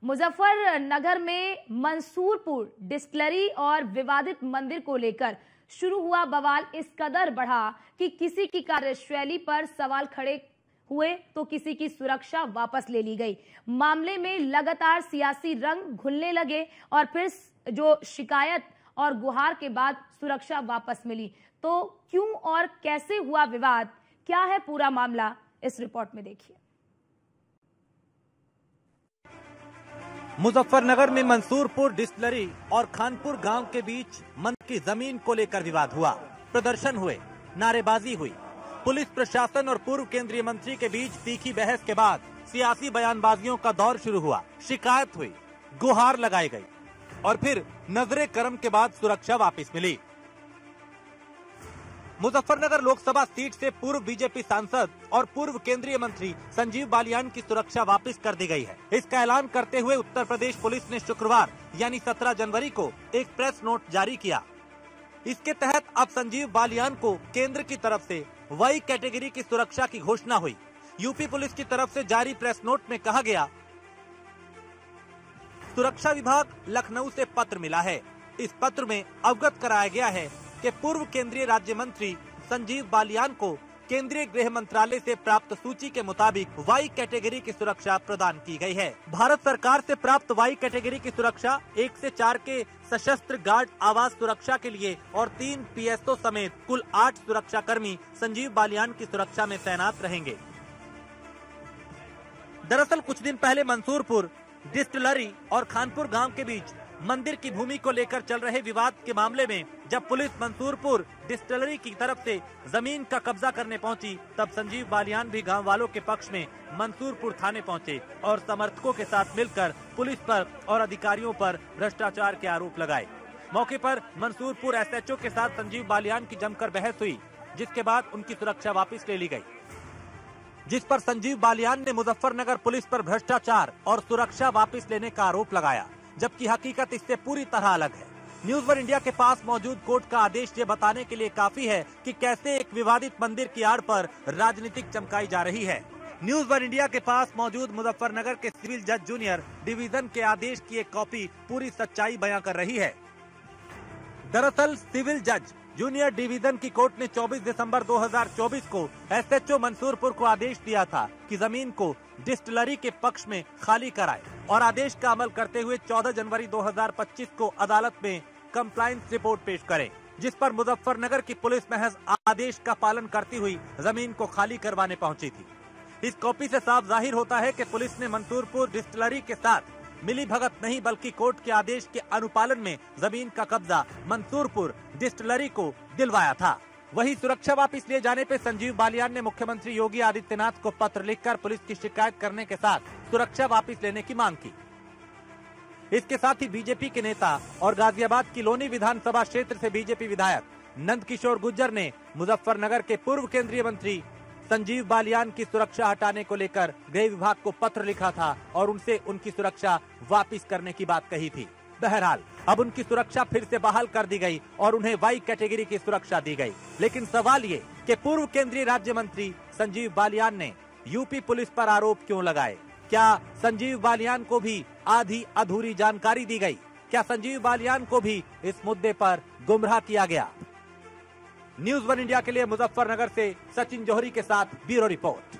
मुजफ्फरनगर में मंसूरपुर डिस्टिलरी और विवादित मंदिर को लेकर शुरू हुआ बवाल इस कदर बढ़ा कि किसी की कार्यशैली पर सवाल खड़े हुए तो किसी की सुरक्षा वापस ले ली गई। मामले में लगातार सियासी रंग घुलने लगे और फिर जो शिकायत और गुहार के बाद सुरक्षा वापस मिली। तो क्यों और कैसे हुआ विवाद, क्या है पूरा मामला, इस रिपोर्ट में देखिए। मुजफ्फरनगर में मंसूरपुर डिस्टिलरी और खानपुर गांव के बीच मंदिर की जमीन को लेकर विवाद हुआ। प्रदर्शन हुए, नारेबाजी हुई। पुलिस प्रशासन और पूर्व केंद्रीय मंत्री के बीच तीखी बहस के बाद सियासी बयानबाजियों का दौर शुरू हुआ। शिकायत हुई, गुहार लगाई गई और फिर नजरे करम के बाद सुरक्षा वापस मिली। मुजफ्फरनगर लोकसभा सीट से पूर्व बीजेपी सांसद और पूर्व केंद्रीय मंत्री संजीव बालियान की सुरक्षा वापस कर दी गई है। इसका ऐलान करते हुए उत्तर प्रदेश पुलिस ने शुक्रवार यानी 17 जनवरी को एक प्रेस नोट जारी किया। इसके तहत अब संजीव बालियान को केंद्र की तरफ से वाई कैटेगरी की सुरक्षा की घोषणा हुई। यूपी पुलिस की तरफ से जारी प्रेस नोट में कहा गया, सुरक्षा विभाग लखनऊ से पत्र मिला है। इस पत्र में अवगत कराया गया है कि पूर्व केंद्रीय राज्य मंत्री संजीव बालियान को केंद्रीय गृह मंत्रालय से प्राप्त सूची के मुताबिक वाई कैटेगरी की सुरक्षा प्रदान की गई है। भारत सरकार से प्राप्त वाई कैटेगरी की सुरक्षा 1 से 4 के सशस्त्र गार्ड आवास सुरक्षा के लिए और 3 पीएसओ समेत कुल 8 सुरक्षा कर्मी संजीव बालियान की सुरक्षा में तैनात रहेंगे। दरअसल कुछ दिन पहले मंसूरपुर डिस्टिलरी और खानपुर गांव के बीच मंदिर की भूमि को लेकर चल रहे विवाद के मामले में जब पुलिस मंसूरपुर डिस्टिलरी की तरफ से जमीन का कब्जा करने पहुंची, तब संजीव बालियान भी गांव वालों के पक्ष में मंसूरपुर थाने पहुंचे और समर्थकों के साथ मिलकर पुलिस पर और अधिकारियों पर भ्रष्टाचार के आरोप लगाए। मौके पर मंसूरपुर एसएचओ के साथ संजीव बालियान की जमकर बहस हुई, जिसके बाद उनकी सुरक्षा वापस ले ली गई, जिस पर संजीव बालियान ने मुजफ्फरनगर पुलिस पर भ्रष्टाचार और सुरक्षा वापस लेने का आरोप लगाया, जबकि हकीकत इससे पूरी तरह अलग है। न्यूज वन इंडिया के पास मौजूद कोर्ट का आदेश ये बताने के लिए काफी है कि कैसे एक विवादित मंदिर की आड़ पर राजनीतिक चमकाई जा रही है। न्यूज वन इंडिया के पास मौजूद मुजफ्फरनगर के सिविल जज जूनियर डिवीजन के आदेश की एक कॉपी पूरी सच्चाई बयां कर रही है। दरअसल सिविल जज जूनियर डिवीजन की कोर्ट ने 24 दिसंबर 2024 को एसएचओ मंसूरपुर को आदेश दिया था कि जमीन को डिस्टिलरी के पक्ष में खाली कराए और आदेश का अमल करते हुए 14 जनवरी 2025 को अदालत में कंप्लायंस रिपोर्ट पेश करें, जिस पर मुजफ्फरनगर की पुलिस महज आदेश का पालन करती हुई जमीन को खाली करवाने पहुंची थी। इस कॉपी से साफ जाहिर होता है कि पुलिस ने मंसूरपुर डिस्टिलरी के साथ मिली भगत नहीं बल्कि कोर्ट के आदेश के अनुपालन में जमीन का कब्जा मंसूरपुर डिस्टिलरी को दिलवाया था। वहीं सुरक्षा वापस लिए जाने पर संजीव बालियान ने मुख्यमंत्री योगी आदित्यनाथ को पत्र लिखकर पुलिस की शिकायत करने के साथ सुरक्षा वापस लेने की मांग की। इसके साथ ही बीजेपी के नेता और गाजियाबाद की लोनी विधानसभा क्षेत्र से बीजेपी विधायक नंद किशोर गुर्जर ने मुजफ्फरनगर के पूर्व केंद्रीय मंत्री संजीव बालियान की सुरक्षा हटाने को लेकर गृह विभाग को पत्र लिखा था और उनसे उनकी सुरक्षा वापस करने की बात कही थी। बहरहाल अब उनकी सुरक्षा फिर से बहाल कर दी गई और उन्हें वाई कैटेगरी की सुरक्षा दी गई। लेकिन सवाल ये कि पूर्व केंद्रीय राज्य मंत्री संजीव बालियान ने यूपी पुलिस पर आरोप क्यों लगाए? क्या संजीव बालियान को भी आधी अधूरी जानकारी दी गई? क्या संजीव बालियान को भी इस मुद्दे पर गुमराह किया गया? न्यूज वन इंडिया के लिए मुजफ्फरनगर से सचिन जौहरी के साथ ब्यूरो रिपोर्ट।